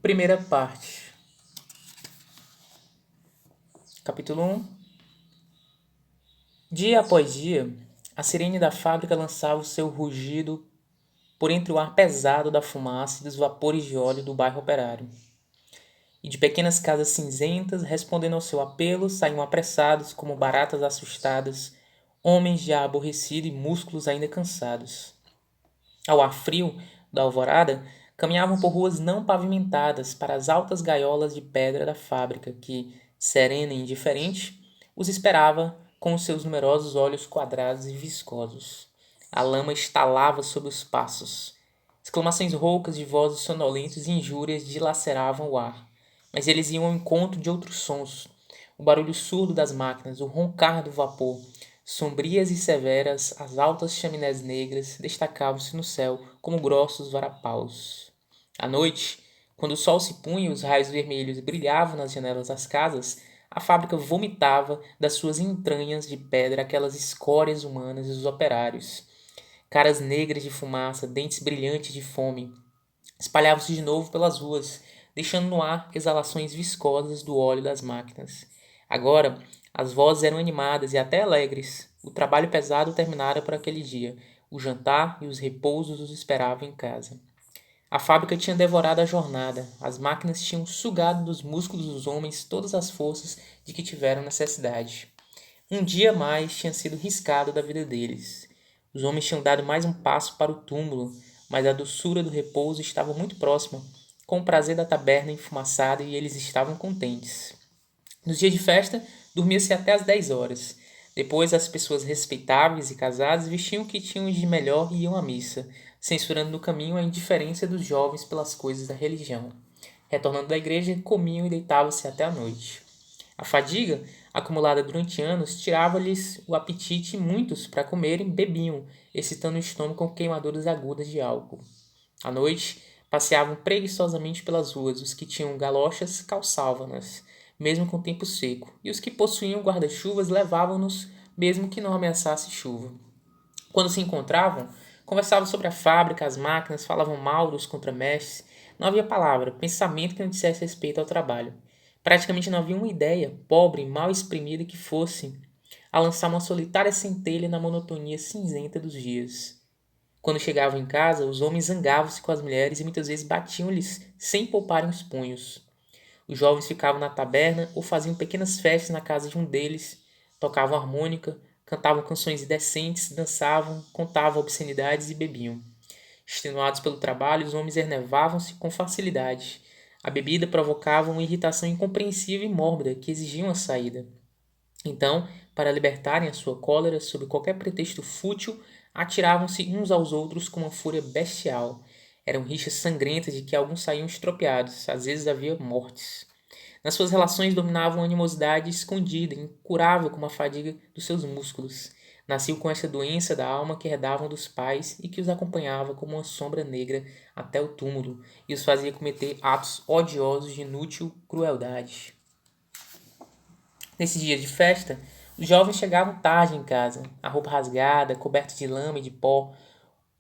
Primeira parte. Capítulo 1. Dia após dia, a sirene da fábrica lançava o seu rugido por entre o ar pesado da fumaça e dos vapores de óleo do bairro operário. E de pequenas casas cinzentas, respondendo ao seu apelo, saíam apressados, como baratas assustadas, homens já aborrecidos e músculos ainda cansados. Ao ar frio da alvorada, caminhavam por ruas não pavimentadas para as altas gaiolas de pedra da fábrica que, serena e indiferente, os esperava com os seus numerosos olhos quadrados e viscosos. A lama estalava sob os passos. Exclamações roucas de vozes sonolentas e injúrias dilaceravam o ar. Mas eles iam ao encontro de outros sons. O barulho surdo das máquinas, o roncar do vapor. Sombrias e severas, as altas chaminés negras destacavam-se no céu como grossos varapaus. À noite, quando o sol se punha e os raios vermelhos brilhavam nas janelas das casas, a fábrica vomitava das suas entranhas de pedra aquelas escórias humanas dos operários. Caras negras de fumaça, dentes brilhantes de fome, espalhavam-se de novo pelas ruas, deixando no ar exalações viscosas do óleo das máquinas. Agora, as vozes eram animadas e até alegres. O trabalho pesado terminara por aquele dia. O jantar e os repousos os esperavam em casa. A fábrica tinha devorado a jornada. As máquinas tinham sugado dos músculos dos homens todas as forças de que tiveram necessidade. Um dia mais tinha sido riscado da vida deles. Os homens tinham dado mais um passo para o túmulo, mas a doçura do repouso estava muito próxima, com o prazer da taberna enfumaçada, e eles estavam contentes. Nos dias de festa, dormia-se até às 10 horas. Depois, as pessoas respeitáveis e casadas vestiam o que tinham de melhor e iam à missa, censurando no caminho a indiferença dos jovens pelas coisas da religião. Retornando da igreja, comiam e deitavam-se até a noite. A fadiga, acumulada durante anos, tirava-lhes o apetite e muitos, para comerem, bebiam, excitando o estômago com queimaduras agudas de álcool. À noite, passeavam preguiçosamente pelas ruas. Os que tinham galochas calçavam-nas, mesmo com tempo seco, e os que possuíam guarda-chuvas levavam-nos, mesmo que não ameaçasse chuva. Quando se encontravam, conversavam sobre a fábrica, as máquinas, falavam mal dos contramestres. Não havia palavra, pensamento que não dissesse respeito ao trabalho. Praticamente não havia uma ideia, pobre e mal exprimida, que fosse a lançar uma solitária centelha na monotonia cinzenta dos dias. Quando chegavam em casa, os homens zangavam-se com as mulheres e muitas vezes batiam-lhes sem pouparem os punhos. Os jovens ficavam na taberna ou faziam pequenas festas na casa de um deles, tocavam harmônica, cantavam canções indecentes, dançavam, contavam obscenidades e bebiam. Extenuados pelo trabalho, os homens enervavam-se com facilidade. A bebida provocava uma irritação incompreensível e mórbida que exigia uma saída. Então, para libertarem a sua cólera sob qualquer pretexto fútil, atiravam-se uns aos outros com uma fúria bestial. Eram rixas sangrentas de que alguns saíam estropiados, às vezes havia mortes. Nas suas relações dominava uma animosidade escondida, incurável como a fadiga dos seus músculos. Nasciam com essa doença da alma que herdavam dos pais e que os acompanhava como uma sombra negra até o túmulo e os fazia cometer atos odiosos de inútil crueldade. Nesse dia de festa, os jovens chegavam tarde em casa, a roupa rasgada, cobertos de lama e de pó,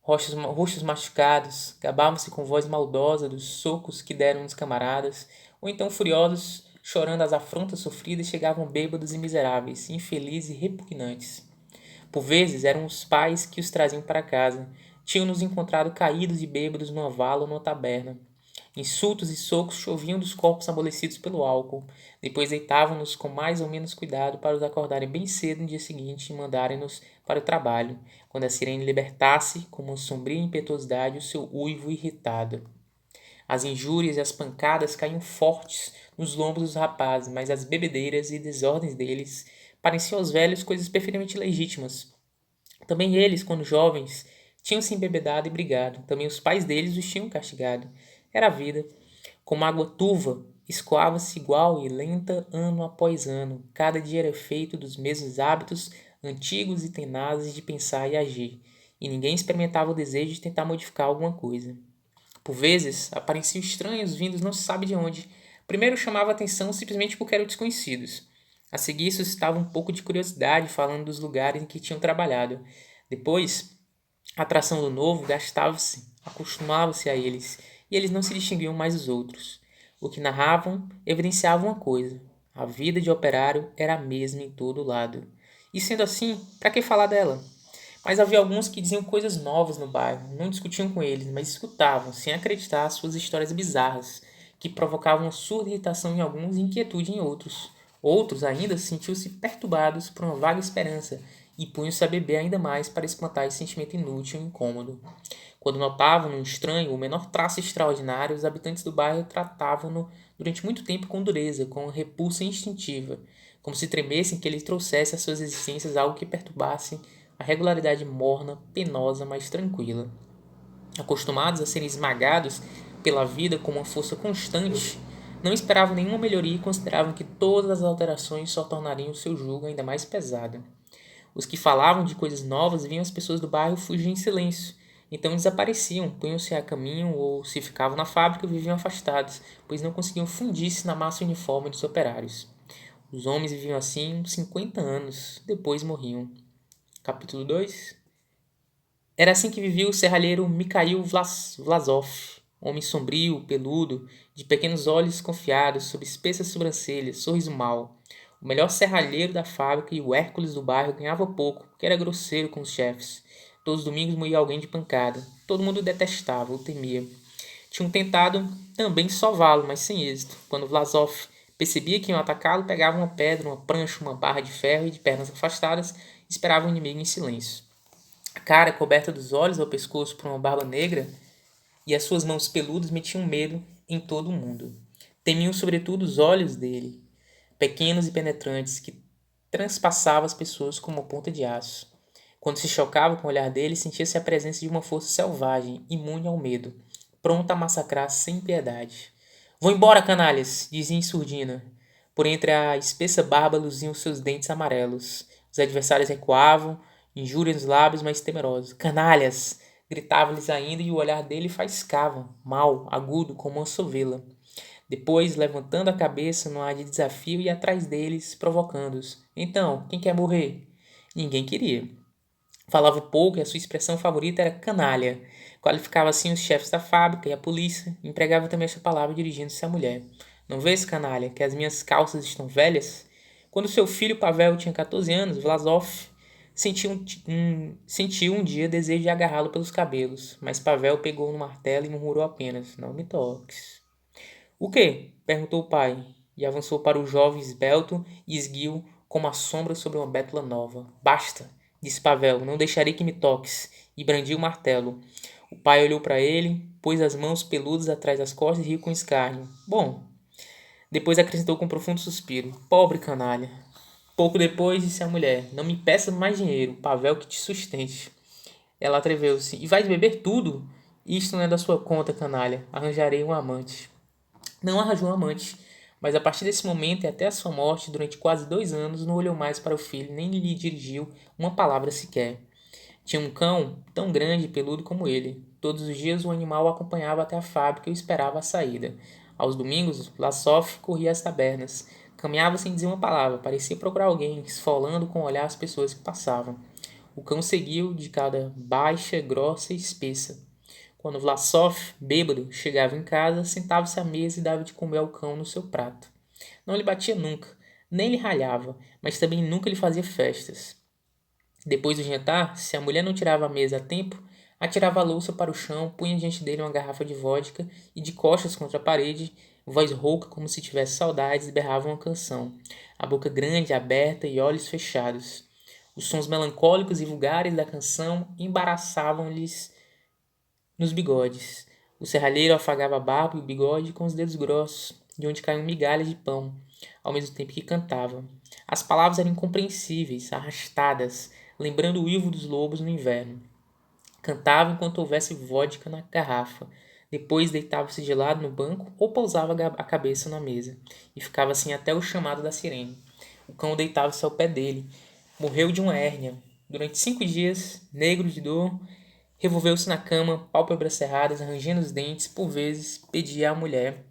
rostos machucados, gabavam-se com voz maldosa dos socos que deram nos camaradas, ou então furiosos, chorando as afrontas sofridas, chegavam bêbados e miseráveis, infelizes e repugnantes. Por vezes eram os pais que os traziam para casa. Tinham-nos encontrado caídos e bêbados numa vala ou numa taberna. Insultos e socos choviam dos corpos amolecidos pelo álcool. Depois deitavam-nos com mais ou menos cuidado para os acordarem bem cedo no dia seguinte e mandarem-nos para o trabalho, quando a sirene libertasse, com uma sombria impetuosidade, o seu uivo irritado. As injúrias e as pancadas caíam fortes nos lombos dos rapazes, mas as bebedeiras e desordens deles pareciam aos velhos coisas perfeitamente legítimas. Também eles, quando jovens, tinham se embebedado e brigado. Também os pais deles os tinham castigado. Era a vida. Como água turva, escoava-se igual e lenta ano após ano. Cada dia era feito dos mesmos hábitos antigos e tenazes de pensar e agir, e ninguém experimentava o desejo de tentar modificar alguma coisa. Por vezes, apareciam estranhos vindos não se sabe de onde. Primeiro chamava a atenção simplesmente porque eram desconhecidos. A seguir suscitava um pouco de curiosidade falando dos lugares em que tinham trabalhado. Depois, a atração do novo gastava-se, acostumava-se a eles, e eles não se distinguiam mais dos outros. O que narravam evidenciava uma coisa: a vida de operário era a mesma em todo lado. E sendo assim, para que falar dela? Mas havia alguns que diziam coisas novas no bairro, não discutiam com eles, mas escutavam, sem acreditar, suas histórias bizarras, que provocavam surda irritação em alguns e inquietude em outros. Outros ainda sentiam-se perturbados por uma vaga esperança e punham-se a beber ainda mais para espantar esse sentimento inútil e incômodo. Quando notavam no estranho o menor traço extraordinário, os habitantes do bairro tratavam-no durante muito tempo com dureza, com repulsa instintiva, como se temessem que ele trouxesse às suas existências algo que perturbasse a regularidade morna, penosa, mas tranquila. Acostumados a serem esmagados pela vida com uma força constante, não esperavam nenhuma melhoria e consideravam que todas as alterações só tornariam o seu jugo ainda mais pesado. Os que falavam de coisas novas viam as pessoas do bairro fugir em silêncio. Então desapareciam, punham-se a caminho ou, se ficavam na fábrica, viviam afastados, pois não conseguiam fundir-se na massa uniforme dos operários. Os homens viviam assim uns 50 anos, depois morriam. Capítulo 2. Era assim que vivia o serralheiro Mikhail Vlasov, homem sombrio, peludo, de pequenos olhos confiados, sob espessas sobrancelhas, sorriso mau. O melhor serralheiro da fábrica e o Hércules do bairro ganhava pouco, porque era grosseiro com os chefes. Todos os domingos moía alguém de pancada. Todo mundo o detestava, o temia. Tinham tentado também sová-lo, mas sem êxito. Quando Vlasov percebia que iam atacá-lo, pegava uma pedra, uma prancha, uma barra de ferro e, de pernas afastadas, esperava o inimigo em silêncio. A cara coberta dos olhos ao pescoço por uma barba negra e as suas mãos peludas metiam medo em todo o mundo. Temiam sobretudo os olhos dele, pequenos e penetrantes, que transpassavam as pessoas como uma ponta de aço. Quando se chocava com o olhar dele, sentia-se a presença de uma força selvagem, imune ao medo, pronta a massacrar sem piedade. Vão embora, canalhas! Dizia em surdina. Por entre a espessa barba luziam seus dentes amarelos. Os adversários recuavam, injúrias nos lábios, mas temerosos. Canalhas! Gritava-lhes ainda e o olhar dele faiscava, mau, agudo, como uma sovela. Depois, levantando a cabeça no ar de desafio, ia atrás deles, provocando-os. Então, quem quer morrer? Ninguém queria. Falava pouco e a sua expressão favorita era canalha. Qualificava assim os chefes da fábrica e a polícia, e empregava também essa palavra dirigindo-se à mulher. Não vês, canalha, que as minhas calças estão velhas? Quando seu filho Pavel tinha 14 anos, Vlasov sentiu um dia desejo de agarrá-lo pelos cabelos, mas Pavel pegou no martelo e murmurou apenas: Não me toques. O quê? Perguntou o pai, e avançou para o jovem esbelto e esguio como a sombra sobre uma bétula nova. Basta, disse Pavel, não deixarei que me toques, e brandiu o martelo. O pai olhou para ele, pôs as mãos peludas atrás das costas e riu com escárnio. Bom, depois acrescentou com um profundo suspiro. Pobre canalha. Pouco depois disse a mulher, não me peças mais dinheiro, Pavel que te sustente. Ela atreveu-se. E vais beber tudo? Isto não é da sua conta, canalha. Arranjarei um amante. Não arranjou um amante, mas a partir desse momento e até a sua morte, durante quase 2 anos, não olhou mais para o filho, nem lhe dirigiu uma palavra sequer. Tinha um cão tão grande e peludo como ele. Todos os dias o animal o acompanhava até a fábrica e o esperava à saída. Aos domingos, Lassoff corria às tabernas. Caminhava sem dizer uma palavra, parecia procurar alguém, esfolando com o olhar as pessoas que passavam. O cão seguiu de cada baixa, grossa e espessa. Quando Vlasov, bêbado, chegava em casa, sentava-se à mesa e dava de comer ao cão no seu prato. Não lhe batia nunca, nem lhe ralhava, mas também nunca lhe fazia festas. Depois do jantar, se a mulher não tirava a mesa a tempo, atirava a louça para o chão, punha diante dele uma garrafa de vodka e, de costas contra a parede, voz rouca como se tivesse saudades, berrava uma canção, a boca grande, aberta e olhos fechados. Os sons melancólicos e vulgares da canção embaraçavam-lhes nos bigodes. O serralheiro afagava a barba e o bigode com os dedos grossos, de onde caíam migalhas de pão, ao mesmo tempo que cantava. As palavras eram incompreensíveis, arrastadas, lembrando o uivo dos lobos no inverno. Cantava enquanto houvesse vodka na garrafa. Depois deitava-se de lado no banco ou pousava a cabeça na mesa, e ficava assim até o chamado da sirene. O cão deitava-se ao pé dele. Morreu de uma hérnia. Durante 5 dias, negro de dor, revolveu-se na cama, pálpebras cerradas, rangendo os dentes, por vezes pedia à mulher: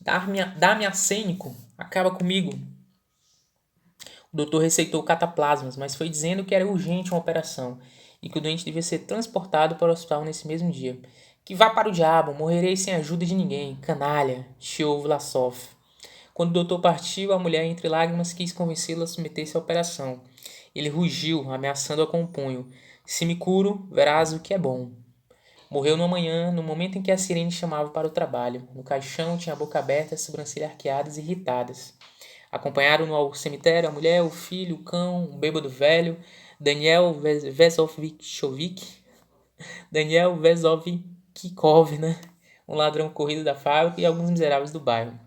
Dá-me arsênico, acaba comigo. O doutor receitou cataplasmas, mas foi dizendo que era urgente uma operação e que o doente devia ser transportado para o hospital nesse mesmo dia. Que vá para o diabo, morrerei sem a ajuda de ninguém. Canalha, chiou Vlasov. Quando o doutor partiu, a mulher, entre lágrimas, quis convencê-lo a submeter-se à operação. Ele rugiu, ameaçando-a com o punho. Se me curo, verás o que é bom. Morreu numa manhã, no momento em que a sirene chamava para o trabalho. No caixão tinha a boca aberta, as sobrancelhas arqueadas e irritadas. Acompanharam-no ao cemitério a mulher, o filho, o cão, um bêbado velho, Daniel Vesovkikov, né? Um ladrão corrido da fábrica e alguns miseráveis do bairro.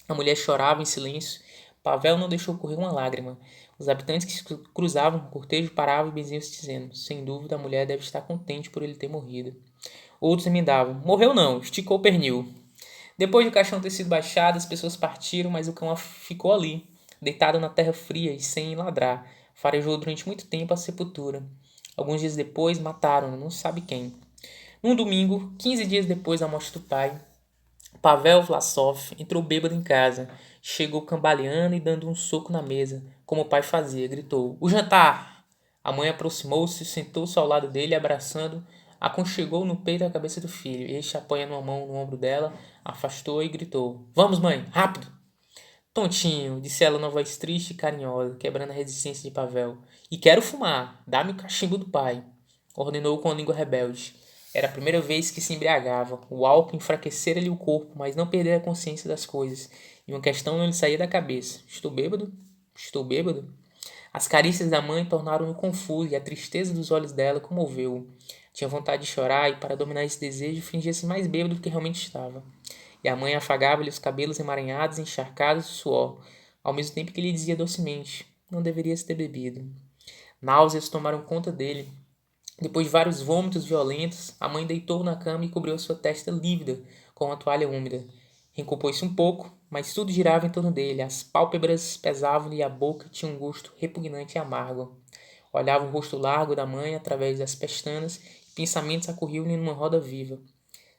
A mulher chorava em silêncio. Pavel não deixou correr uma lágrima. Os habitantes que se cruzavam com o cortejo paravam e benziam-se dizendo: sem dúvida a mulher deve estar contente por ele ter morrido. Outros emendavam: morreu não, esticou o pernil. Depois de o caixão ter sido baixado, as pessoas partiram, mas o cão ficou ali, deitado na terra fria e sem ladrar. Farejou durante muito tempo a sepultura. Alguns dias depois, mataram-no, não sabe quem. Num domingo, 15 dias depois da morte do pai, Pavel Vlasov entrou bêbado em casa. Chegou cambaleando e dando um soco na mesa, como o pai fazia. Gritou: o jantar! A mãe aproximou-se, sentou-se ao lado dele, abraçando, aconchegou no peito a cabeça do filho. Este, apoiando uma mão no ombro dela, afastou e gritou: vamos, mãe, rápido! Tontinho, disse ela numa voz triste e carinhosa, quebrando a resistência de Pavel. E quero fumar. Dá-me o cachimbo do pai. Ordenou com a língua rebelde. Era a primeira vez que se embriagava. O álcool enfraquecera-lhe o corpo, mas não perdera a consciência das coisas. E uma questão não lhe saía da cabeça. Estou bêbado? Estou bêbado? As carícias da mãe tornaram-no confuso e a tristeza dos olhos dela comoveu-o. Tinha vontade de chorar e, para dominar esse desejo, fingia-se mais bêbado do que realmente estava. E a mãe afagava-lhe os cabelos emaranhados e encharcados de suor, ao mesmo tempo que lhe dizia docemente: não deverias ter bebido. Náuseas tomaram conta dele. Depois de vários vômitos violentos, a mãe deitou-o na cama e cobriu sua testa lívida com uma toalha úmida. Recompôs-se um pouco, mas tudo girava em torno dele. As pálpebras pesavam-lhe e a boca tinha um gosto repugnante e amargo. Olhava o rosto largo da mãe através das pestanas e pensamentos acorriam-lhe numa roda viva.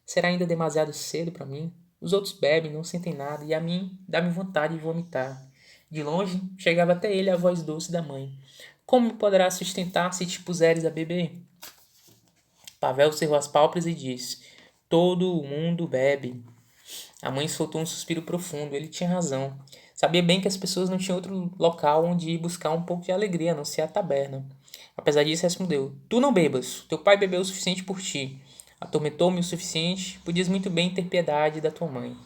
Será ainda demasiado cedo para mim? Os outros bebem, não sentem nada, e a mim dá-me vontade de vomitar. De longe, chegava até ele a voz doce da mãe. Como me poderá sustentar se te puseres a beber? Pavel cerrou as pálpebras e disse: todo o mundo bebe. A mãe soltou um suspiro profundo. Ele tinha razão. Sabia bem que as pessoas não tinham outro local onde ir buscar um pouco de alegria, a não ser a taberna. Apesar disso, respondeu: tu não bebas. Teu pai bebeu o suficiente por ti. Atormentou-me o suficiente. Podias muito bem ter piedade da tua mãe.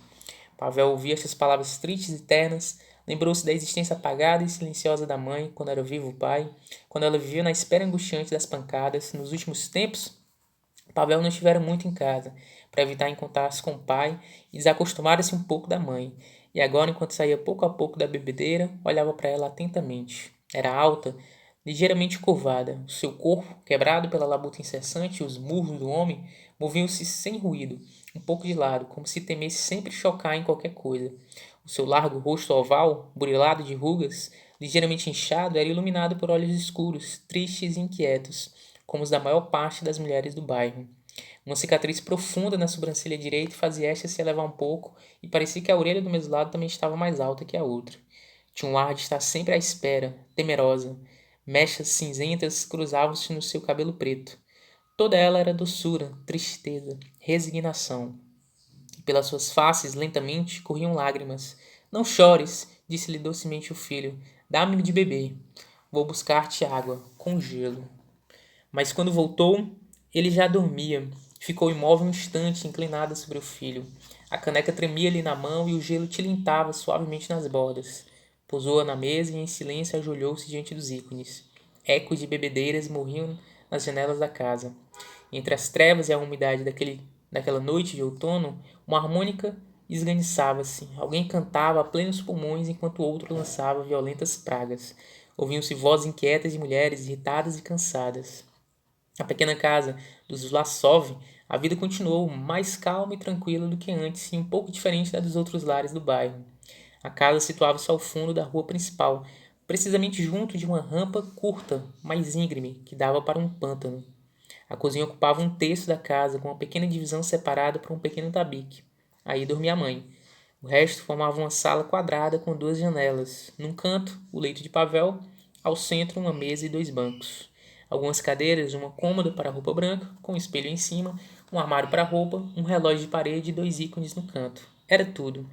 Pavel ouvia essas palavras tristes e ternas. Lembrou-se da existência apagada e silenciosa da mãe, quando era vivo o pai, quando ela vivia na espera angustiante das pancadas. Nos últimos tempos, Pavel não estivera muito em casa, para evitar encontrar-se com o pai e desacostumara-se um pouco da mãe. E agora, enquanto saía pouco a pouco da bebedeira, olhava para ela atentamente. Era alta, ligeiramente curvada. O seu corpo, quebrado pela labuta incessante e os murros do homem, moviam-se sem ruído, um pouco de lado, como se temesse sempre chocar em qualquer coisa. O seu largo rosto oval, burilado de rugas, ligeiramente inchado, era iluminado por olhos escuros, tristes e inquietos, como os da maior parte das mulheres do bairro. Uma cicatriz profunda na sobrancelha direita fazia esta se elevar um pouco, e parecia que a orelha do mesmo lado também estava mais alta que a outra. Tinha um ar de estar sempre à espera, temerosa. Mechas cinzentas cruzavam-se no seu cabelo preto. Toda ela era doçura, tristeza, resignação. E pelas suas faces, lentamente, corriam lágrimas. Não chores, disse-lhe docemente o filho. Dá-me de beber. Vou buscar-te água, com gelo. Mas quando voltou, ele já dormia. Ficou imóvel um instante, inclinada sobre o filho. A caneca tremia-lhe na mão e o gelo tilintava suavemente nas bordas. Pousou-a na mesa e em silêncio ajoelhou-se diante dos ícones. Ecos de bebedeiras morriam nas janelas da casa. Entre as trevas e a umidade daquela noite de outono, uma harmônica esganiçava-se. Alguém cantava a plenos pulmões enquanto outro lançava violentas pragas. Ouviam-se vozes inquietas de mulheres irritadas e cansadas. Na pequena casa dos Vlasov, a vida continuou mais calma e tranquila do que antes e um pouco diferente da dos outros lares do bairro. A casa situava-se ao fundo da rua principal, precisamente junto de uma rampa curta, mais íngreme, que dava para um pântano. A cozinha ocupava um terço da casa, com uma pequena divisão separada por um pequeno tabique. Aí dormia a mãe. O resto formava uma sala quadrada com duas janelas. Num canto, o leito de Pavel, ao centro, uma mesa e dois bancos. Algumas cadeiras, uma cômoda para roupa branca, com um espelho em cima, um armário para roupa, um relógio de parede e 2 ícones no canto. Era tudo.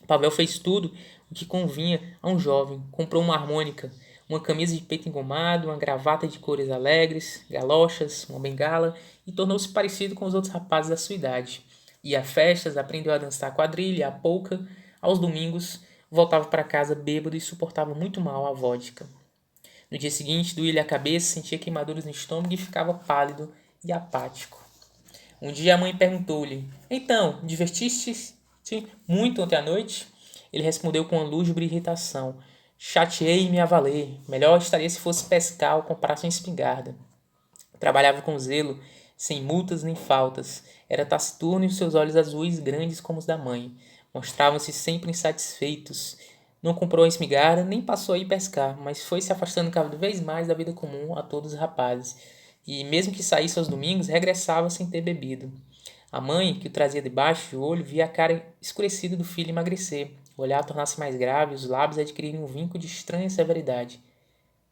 Pavel fez tudo o que convinha a um jovem. Comprou uma harmônica, uma camisa de peito engomado, uma gravata de cores alegres, galochas, uma bengala e tornou-se parecido com os outros rapazes da sua idade. Ia a festas, aprendeu a dançar quadrilha, a polca. Aos domingos, voltava para casa bêbado e suportava muito mal a vodka. No dia seguinte, doía-lhe a cabeça, sentia queimaduras no estômago e ficava pálido e apático. Um dia a mãe perguntou-lhe: Então, divertiste-te muito ontem à noite? Ele respondeu com uma lúgubre irritação: Chateei-me a valer. Melhor estaria se fosse pescar ou comprasse uma espingarda. Trabalhava com zelo, sem multas nem faltas. Era taciturno e os seus olhos azuis, grandes como os da mãe, mostravam-se sempre insatisfeitos. Não comprou a espingarda, nem passou a ir pescar, mas foi se afastando cada vez mais da vida comum a todos os rapazes. E, mesmo que saísse aos domingos, regressava sem ter bebido. A mãe, que o trazia debaixo do olho, via a cara escurecida do filho emagrecer, o olhar tornar-se mais grave, os lábios adquirirem um vinco de estranha severidade.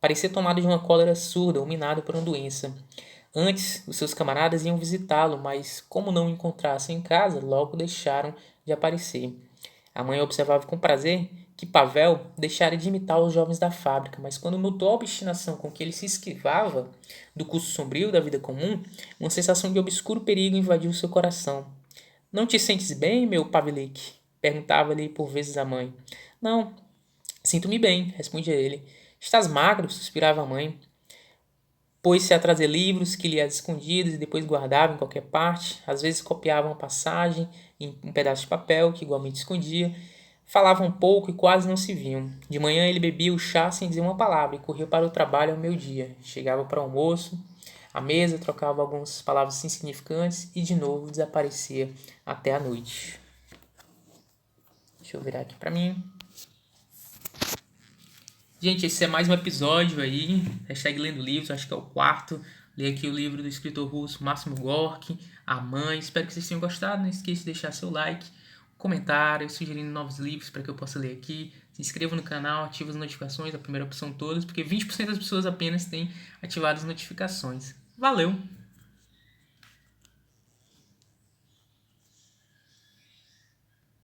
Parecia tomado de uma cólera surda ou minado por uma doença. Antes, os seus camaradas iam visitá-lo, mas, como não o encontrassem em casa, logo deixaram de aparecer. A mãe observava com prazer que Pavel deixara de imitar os jovens da fábrica, mas quando notou a obstinação com que ele se esquivava do curso sombrio da vida comum, uma sensação de obscuro perigo invadiu seu coração. Não te sentes bem, meu Pavlik? Perguntava-lhe por vezes a mãe. Não, sinto-me bem, respondia ele. Estás magro? Suspirava a mãe. Pôs-se a trazer livros que lia às escondidas e depois guardava em qualquer parte. Às vezes copiava uma passagem em um pedaço de papel que igualmente escondia. Falavam um pouco e quase não se viam. De manhã ele bebia o chá sem dizer uma palavra e corria para o trabalho ao meio-dia. Chegava para o almoço, à mesa, trocava algumas palavras insignificantes e de novo desaparecia até a noite. Deixa eu virar aqui para mim. Gente, esse é mais um episódio aí, hashtag Lendo Livros, acho que é o 4º. Li aqui o livro do escritor russo Máximo Gorky, A Mãe. Espero que vocês tenham gostado. Não esqueça de deixar seu like, comentário, sugerindo novos livros para que eu possa ler aqui. Se inscreva no canal, ative as notificações, a primeira opção todas, porque 20% das pessoas apenas têm ativado as notificações. Valeu!